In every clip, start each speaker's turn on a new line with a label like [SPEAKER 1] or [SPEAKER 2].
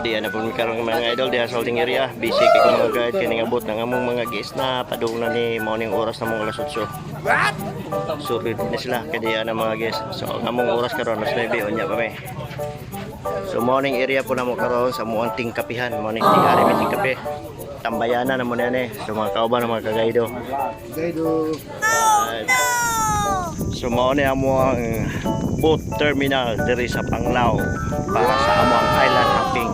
[SPEAKER 1] Di na po karon mga idol di sa holding area. Busy kay ko mga guide kay ningabot ng among mga guests na padung na ni morning oras na mga alas 8. So ready na sila kay di na mga guests. So ang among oras karon mas 9 unya pa may. So morning area po na mo karon sa muang tingkapihan, morning tingari may tingkape. Tambayana na mo na ni. So mga kauban ng mga kagaido. So mao ni amo ang boat terminal diri sa Panglao para sa amo ang island hopping.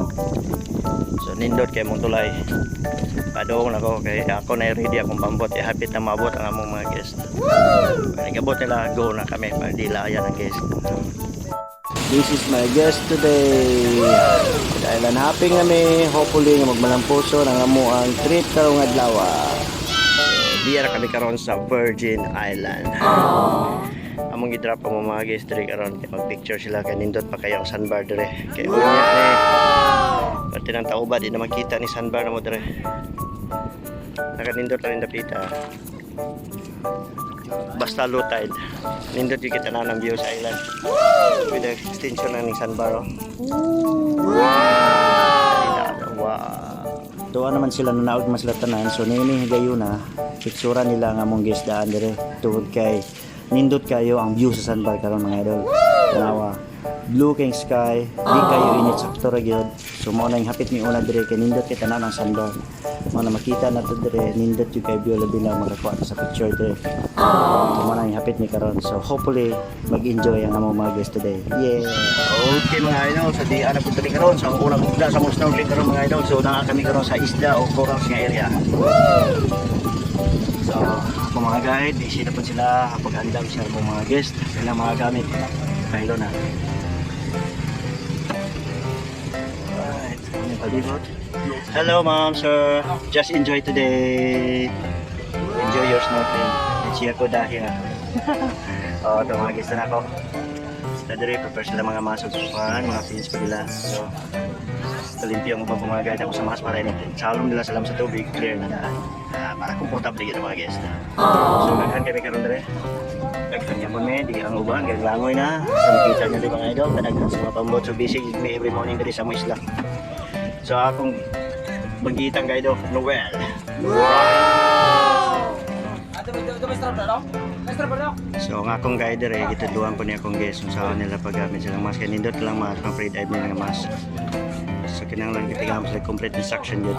[SPEAKER 1] So nindot kay mong tulay. Padung na ko kay ako na ready akong pambot hapit na maabot ang among mga guest. Nagabot nila go na kami para di layan ang guest. This is my guest today. Island hopping kami. Hopefully nga magmalampuso ng amo ang trip karong adlaw. So diya kami karon sa Virgin Island. Among gidrop ang mga guest diri karon kay mag-picture sila kay nindot pa kayo ang sandbar dire. Kay unya ni pati nang tauba di na makita ni sandbar na mo dire. Nakanindot rin dapita. Basta low tide. Nindot yung kita na ng view sa island. With the extension na ng sandbar. Wow. Doon naman sila nanaog mas latanan. So nini gayo na pictura nila nga mong guest daan dire tungod kay nindot kayo ang view sa sandbar karon mga idol. Tanawa. Blue king sky, di kayo init sakto ra gyud. So mo na yung hapit mi una dire kay nindot kay tanan ang sandbar. Mo na makita na to dire nindot yung kay view labi lang makakuha sa picture dire. So mo na yung hapit mi karon. So hopefully mag-enjoy ang among mga guests today. Yeah. Okay mga idol, so di ana pud karon sa unang isda sa most snorkeling karon mga idol. So naa kami karon sa isda o corals nga area. So mga guide, busy na po sila pag-andam sa mga guest kailang mga gamit kahilo na. Alright, hello ma'am, sir, just enjoy today, enjoy your snorkeling. Chiya ko dahil ito mga guest na ako sila diri, prepare sila mga masukuhan, mga fins pa nila. So kalimpyo ang mga guide ako sa mas para salong nila salam sa tubig, clear na daan para komportable gid mga guest. So naghan kami karon dire. Naghan niya mo di ang uban kay langoy na. So makita niyo di mga idol kadaghan sa mga pambot. So busy me every morning diri sa mga isla. So akong bagitang guide Noel. So ang akong guide dire gitudluan ko ni akong guest kung saan nila paggamit silang mask kay nindot lang mas pang free dive nila nga mask. So kinahanglan gitigam sa complete instruction yun.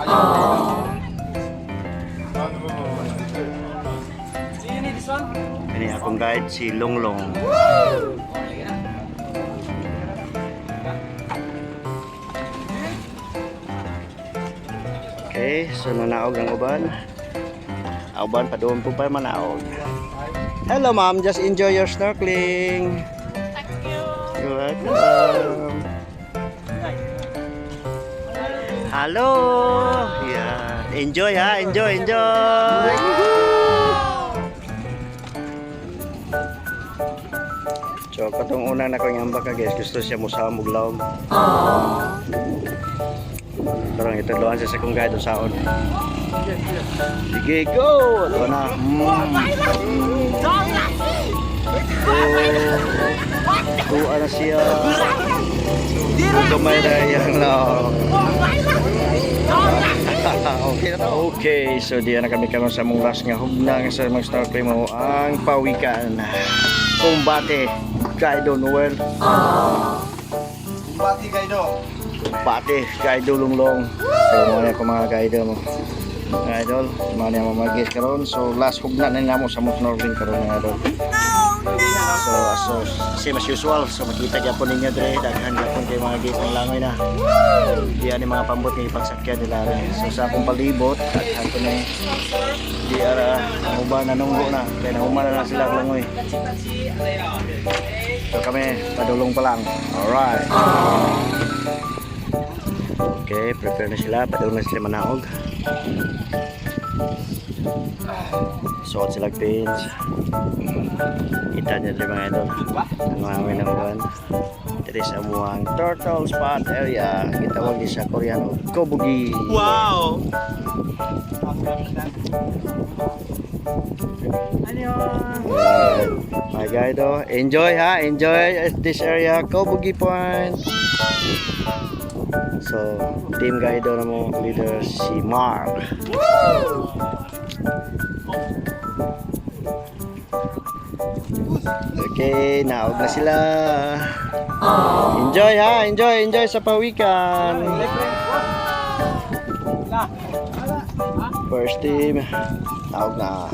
[SPEAKER 1] Ini akong guide si Longlong. Okay, so nanaog ang uban. Uban pa doon po pa manaog. Hello ma'am, just enjoy your snorkeling.
[SPEAKER 2] Thank you.
[SPEAKER 1] You're welcome. Hello. Yeah. Enjoy ha, enjoy. So katong una na ko yung ambak guys, gusto siya musamog laom. Parang ituluan siya sa kong guide saon. Sige, go! Ito na. Tuwa na siya. Gamay na yan lang. Okay, so diyan na kami karon sa mong last nga hugnang sa mga snorkeling mo ang pawikan. Kumbate, Kaido Noel.
[SPEAKER 3] Kumbate Kaido.
[SPEAKER 1] Kumbate, Kaido Longlong. So mga ko mga Kaido mo. Mga idol, mga mga guest karon. So last hugna na namo sa mga snorkeling karon mga idol. So same as usual. So makita gyapon ninyo dire daghan gyapon kay mga guest ng langoy na. Diyan ni mga pambot ni pagsakyan nila rin. So sa akong palibot daghan ko ni di ara ang uban na nunggo na kaya nahuman na sila ang langoy. So kami padulong pa lang. Alright. Okay, prepare na sila, padulong na sila manaog. Suot sila pins. Kita nyo rin mga idol. Ang mga ng uban. Ito sa muang turtle spot area. Gitawag din sa Koreano Kobugi.
[SPEAKER 3] Wow!
[SPEAKER 1] My guide, enjoy ha, enjoy this area, Kobugi Point. So, team guide na mo leader si Mark. Okay, naog na sila. Enjoy ha, enjoy sa pawikan. First team, naog na.